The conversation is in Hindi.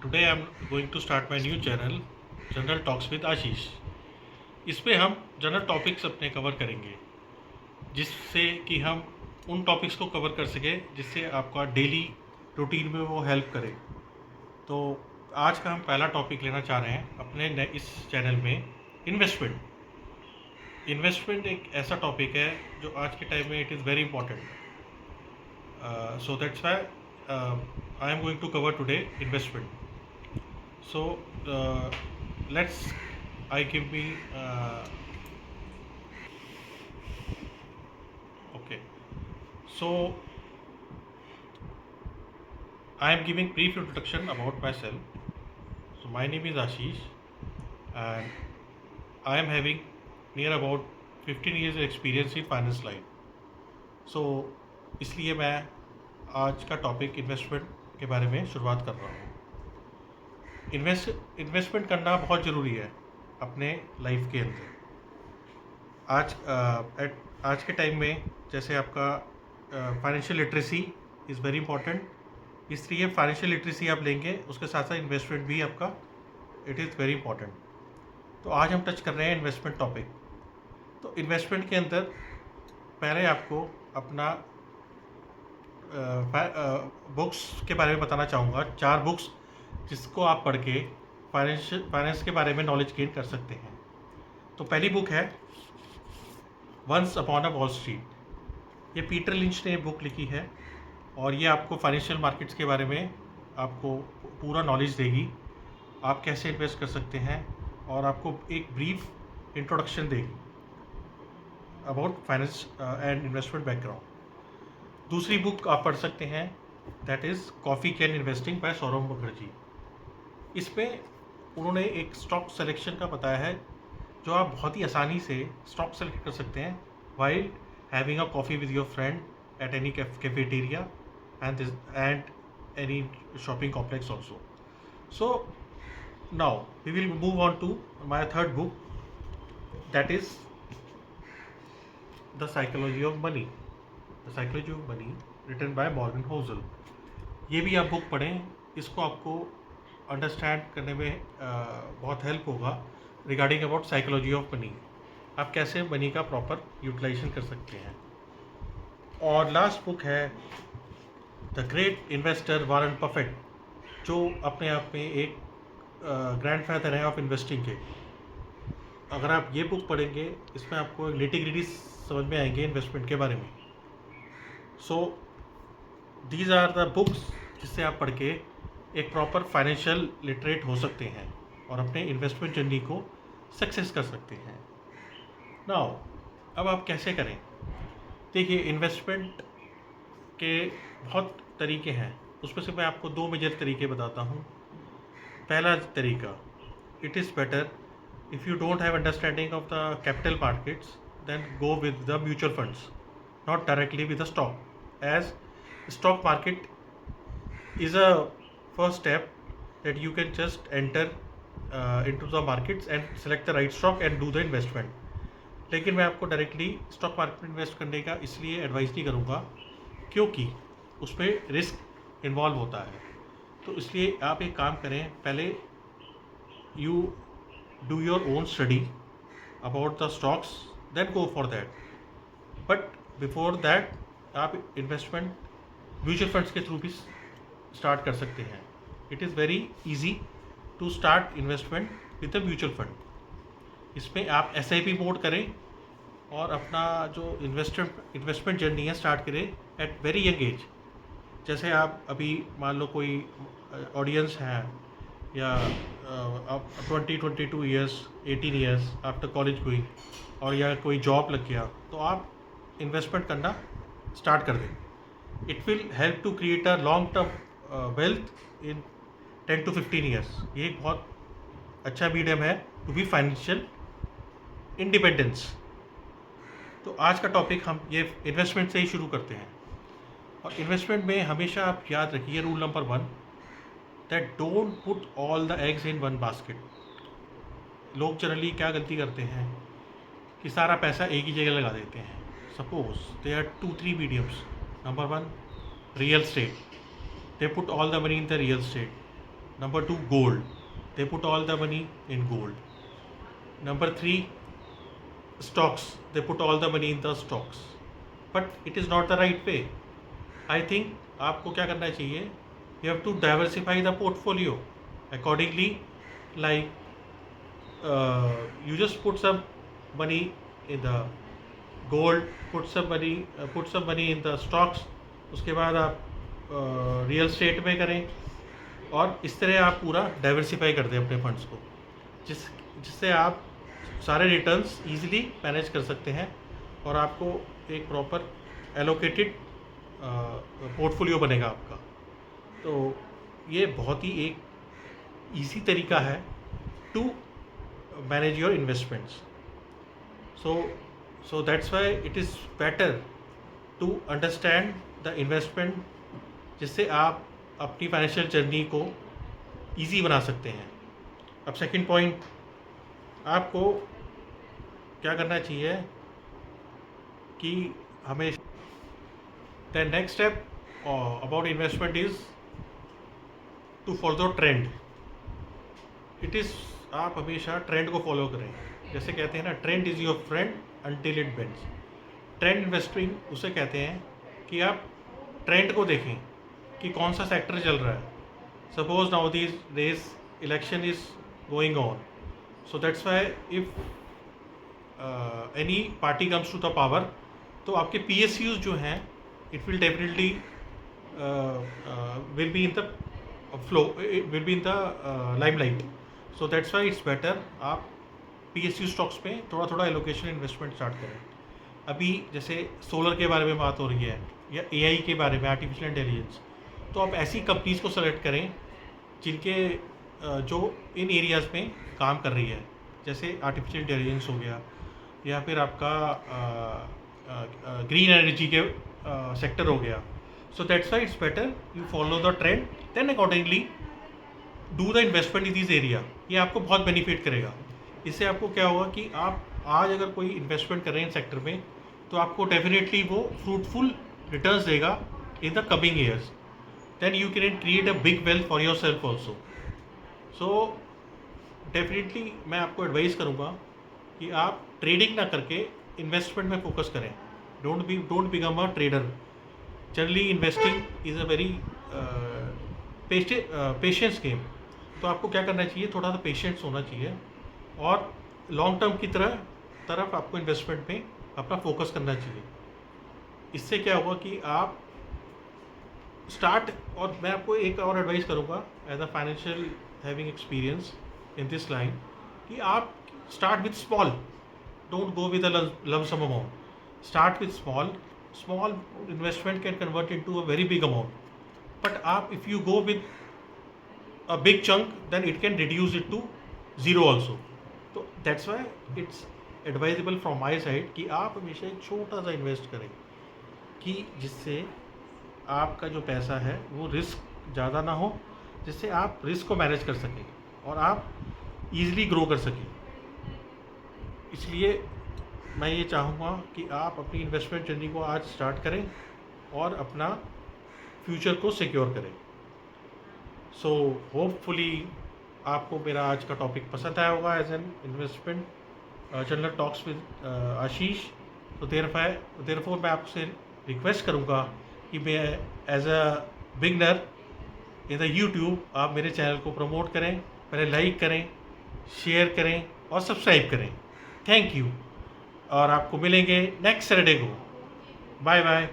Today I am going to start my new channel general talks with Ashish. इस पे हम जनरल टॉपिक्स अपने कवर करेंगे जिससे कि हम उन टॉपिक्स को कवर कर सकें जिससे आपका डेली रूटीन में वो हेल्प करे। तो आज का हम पहला टॉपिक लेना चाह रहे हैं अपने इस चैनल में इन्वेस्टमेंट। इन्वेस्टमेंट एक ऐसा टॉपिक है जो आज के टाइम में it is very important. So that's why I am going to cover today investment. So let's I give me okay. So I am giving brief introduction about myself. So my name is Ashish and I am having near about 15 years experience in finance line. So इसलिए मैं आज का टॉपिक इन्वेस्टमेंट के बारे में शुरुआत कर रहा हूँ। इन्वेस्टमेंट करना बहुत ज़रूरी है अपने लाइफ के अंदर। आज के टाइम में जैसे आपका financial literacy is very important, इसलिए फाइनेंशियल लिटरेसी आप लेंगे उसके साथ साथ इन्वेस्टमेंट भी आपका इट इज़ वेरी इंपॉर्टेंट। तो आज हम टच कर रहे हैं इन्वेस्टमेंट टॉपिक। तो इन्वेस्टमेंट के अंदर पहले आपको अपना बुक्स के बारे में बताना चाहूँगा। 4 बुक्स जिसको आप पढ़ के फाइनेंस के बारे में नॉलेज गेन कर सकते हैं। तो पहली बुक है once upon a Wall Street. ये पीटर लिंच ने बुक लिखी है और ये आपको फाइनेंशियल मार्केट्स के बारे में आपको पूरा नॉलेज देगी, आप कैसे इन्वेस्ट कर सकते हैं और आपको एक ब्रीफ इंट्रोडक्शन देगी about finance and investment background. दूसरी बुक आप पढ़ सकते हैं that is coffee can investing by Saurabh Mukherjee. इसमें उन्होंने एक स्टॉक सिलेक्शन का बताया है जो आप बहुत ही आसानी से स्टॉक सेलेक्ट कर सकते हैं while having a coffee with your friend at any cafeteria and any shopping complex also. So now we will move on to my third book that is the psychology of money. The psychology of money written by Morgan Housel. ये भी आप बुक पढ़ें, इसको आपको अंडरस्टैंड करने में बहुत हेल्प होगा regarding about psychology of money, आप कैसे मनी का प्रॉपर यूटिलाइजेशन कर सकते हैं। और लास्ट बुक है the great investor Warren Buffett, जो अपने आप में एक ग्रैंडफादर है ऑफ इन्वेस्टिंग के। अगर आप ये बुक पढ़ेंगे इसमें आपको निटी ग्रिटी समझ में आएंगे इन्वेस्टमेंट के बारे में। So these are the books जिससे आप पढ़ के एक प्रॉपर फाइनेंशियल लिटरेट हो सकते हैं और अपने इन्वेस्टमेंट जर्नी को सक्सेस कर सकते हैं। नाउ अब आप कैसे करें? देखिए, इन्वेस्टमेंट के बहुत तरीके हैं, उसमें से मैं आपको 2 मेजर तरीके बताता हूँ। पहला तरीका, it is better if you don't have understanding of the capital markets then go with the mutual funds, not directly with the stock, as stock market is a first step that you can just enter into the markets and select the right stock and do the investment। लेकिन मैं आपको डायरेक्टली स्टॉक मार्केट में इन्वेस्ट करने का इसलिए एडवाइस नहीं करूँगा क्योंकि उसमें रिस्क इन्वॉल्व होता है। तो इसलिए आप एक काम करें, पहले you do your own study about the stocks then go for that. But before that आप इन्वेस्टमेंट म्यूचुअल फंड्स के थ्रू भी स्टार्ट कर सकते हैं। It is very easy to start investment with the mutual fund. इसमें आप SIP मोड करें और अपना जो इन्वेस्टमेंट जर्नी है स्टार्ट करें एट वेरी यंग एज। जैसे आप अभी मान लो कोई ऑडियंस है या आप 22 years 18 years after college going और या कोई जॉब लग गया, तो आप इन्वेस्टमेंट करना स्टार्ट कर दें। It will help to create a long term wealth in 10 to 15 years. ये एक बहुत अच्छा मीडियम है टू बी फाइनेंशियल इंडिपेंडेंस। तो आज का टॉपिक हम ये इन्वेस्टमेंट से ही शुरू करते हैं। और इन्वेस्टमेंट में हमेशा आप याद रखिए rule number 1 that don't put all the eggs in one basket. लोग जनरली क्या गलती करते हैं कि सारा पैसा एक ही जगह लगा देते हैं। Suppose there are 2-3 mediums. Number 1, real estate. They put all the money in the real estate. Number 2, gold. They put all the money in gold. Number 3, stocks. They put all the money in the stocks. But it is not the right way. I think आपको क्या करना चाहिए? You have to diversify the portfolio accordingly. Like you just put some money in the gold, put some money in the stocks. उसके बाद आप रियल स्टेट में करें, और इस तरह आप पूरा डाइवर्सिफाई कर दें अपने फंड्स को, जिससे आप सारे रिटर्न्स इजीली मैनेज कर सकते हैं और आपको एक प्रॉपर एलोकेटेड पोर्टफोलियो बनेगा आपका। तो ये बहुत ही एक इजी तरीका है to manage your investments. So that's why it is better to understand the investment, जिससे आप अपनी फाइनेंशियल जर्नी को इजी बना सकते हैं। अब सेकंड पॉइंट, आपको क्या करना चाहिए कि हमें the next step about investment is to follow the trend. It is, आप हमेशा ट्रेंड को फॉलो करें। जैसे कहते हैं ना, trend is your friend until it bends. Trend investing उसे कहते हैं कि आप ट्रेंड को देखें कि कौन सा सेक्टर चल रहा है। Suppose now these days election is going on, so that's why if any party comes to the power, तो आपके PSUs जो हैं, it will definitely will be in the flow, will be in the limelight. So that's why it's better आप PSU स्टॉक्स पे थोड़ा थोड़ा एलोकेशन इन्वेस्टमेंट स्टार्ट करें। अभी जैसे सोलर के बारे में बात हो रही है, या AI के बारे में, आर्टिफिशियल इंटेलिजेंस, तो आप ऐसी कंपनीज को सेलेक्ट करें जिनके जो इन एरियाज़ में काम कर रही है, जैसे आर्टिफिशियल इंटेलिजेंस हो गया, या फिर आपका ग्रीन एनर्जी के सेक्टर हो गया। So that's why it's better you follow the trend, then accordingly do the investment in this area. ये आपको बहुत बेनिफिट करेगा। इससे आपको क्या होगा कि आप आज अगर कोई इन्वेस्टमेंट कर रहे हैं सेक्टर में, तो आपको डेफिनेटली वो फ्रूटफुल रिटर्न्स देगा in the coming years. Then you can create a big wealth for yourself also. So definitely मैं आपको एडवाइस करूँगा कि आप ट्रेडिंग ना करके इन्वेस्टमेंट में फोकस करें। Don't become a trader. Generally investing is a very patience game. तो आपको क्या करना चाहिए, थोड़ा सा पेशेंस होना चाहिए, और लॉन्ग टर्म की तरफ आपको इन्वेस्टमेंट में अपना फोकस करना चाहिए। इससे क्या होगा कि आप स्टार्ट, और मैं आपको एक और एडवाइस करूँगा as a financial having experience in this line, कि आप start with small, don't go with a lump sum amount. Start with small investment can convert into a very big amount, but आप if you go with a big chunk, then it can reduce it to zero also. तो that's why it's advisable from my side कि आप हमेशा एक छोटा सा इन्वेस्ट करें, कि जिससे आपका जो पैसा है वो रिस्क ज़्यादा ना हो, जिससे आप रिस्क को मैनेज कर सकें और आप ईज़िली ग्रो कर सकें। इसलिए मैं ये चाहूँगा कि आप अपनी इन्वेस्टमेंट जर्नी को आज स्टार्ट करें और अपना फ्यूचर को सिक्योर करें। सो होपफुली आपको मेरा आज का टॉपिक पसंद आया होगा as an investment general talks with Ashish. तो देयरफॉर मैं आपसे रिक्वेस्ट करूँगा कि मैं as a beginner in the YouTube आप मेरे चैनल को प्रमोट करें, पहले लाइक करें, शेयर करें और सब्सक्राइब करें। थैंक यू, और आपको मिलेंगे नेक्स्ट सैटरडे को। Bye bye.